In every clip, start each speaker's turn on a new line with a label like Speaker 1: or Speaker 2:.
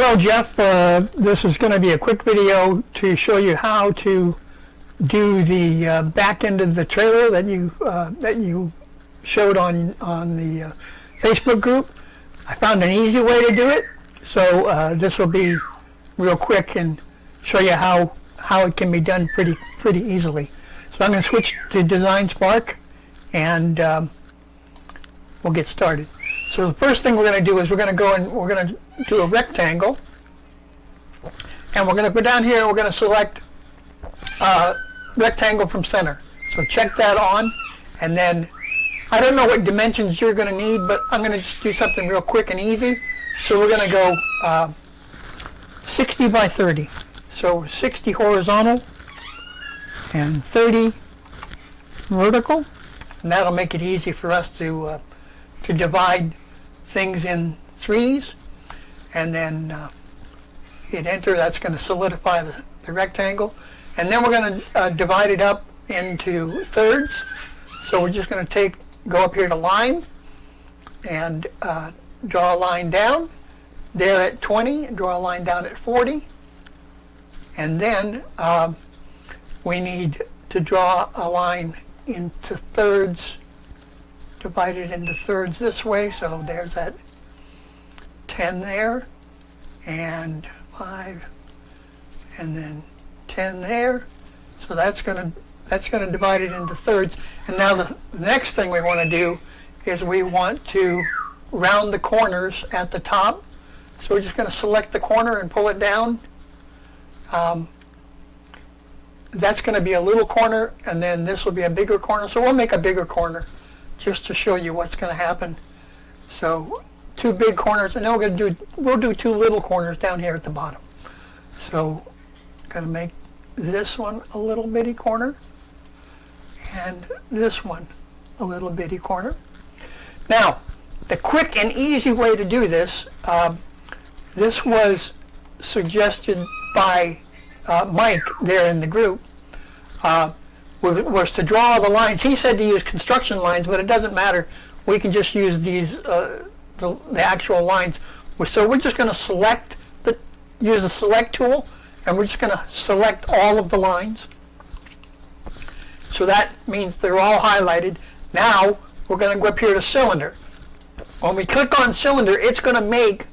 Speaker 1: Hello Jeff, this is going to be a quick video to show you how to do the back end of the trailer that you showed on the Facebook group. I found an easy way to do it, so this will be real quick and show you how it can be done pretty easily. So I'm going to switch to DesignSpark and we'll get started. So the first thing we're going to do is we're going to go and we're going to do a rectangle, and we're going to go down here and we're going to select rectangle from center. So check that on, and then I don't know what dimensions you're going to need, but I'm going to just do something real quick and easy. So we're going to go 60 by 30. So 60 horizontal and 30 vertical, and that'll make it easy for us to divide things in threes, and then hit enter. That's going to solidify the rectangle, and then we're going to divide it up into thirds. So we're just going to go up here to line and draw a line down there at 20, and draw a line down at 40, and then we need to draw a line into thirds, divided into thirds this way. So there's that 10 there, and 5, and then 10 there. So that's going to divide it into thirds. And now the next thing we want to do is we want to round the corners at the top. So we're just going to select the corner and pull it down. That's going to be a little corner, and then this will be a bigger corner. So we'll make a bigger corner just to show you what's going to happen. So 2 big corners, and then we'll do 2 little corners down here at the bottom. So got to make this one a little bitty corner, and this one a little bitty corner. Now, the quick and easy way to do this, this was suggested by Mike there in the group, was to draw the lines. He said to use construction lines, but it doesn't matter. We can just use these the actual lines. So we're just going to use the select tool, and we're just going to select all of the lines. So that means they're all highlighted. Now we're going to go up here to cylinder. When we click on cylinder, it's going to make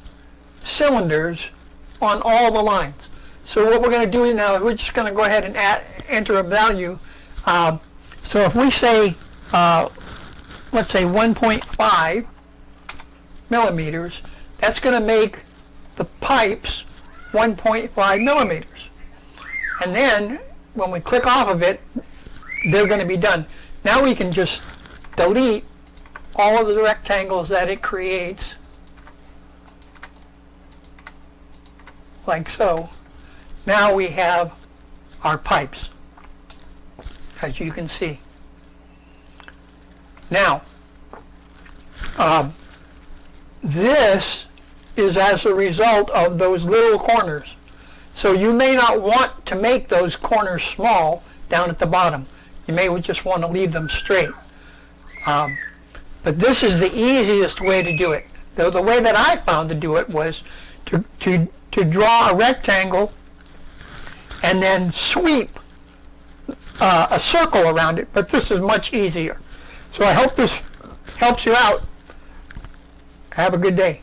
Speaker 1: cylinders on all the lines. So what we're going to do now is we're just going to go ahead and enter a value. So if we say, let's say 1.5 millimeters, that's going to make the pipes 1.5 millimeters. And then when we click off of it, they're going to be done. Now we can just delete all of the rectangles that it creates, like so. Now we have our pipes, as you can see. Now, this is as a result of those little corners. So you may not want to make those corners small down at the bottom. You may just want to leave them straight. But this is the easiest way to do it. The way that I found to do it was to draw a rectangle and then sweep a circle around it, but this is much easier. So I hope this helps you out. Have a good day.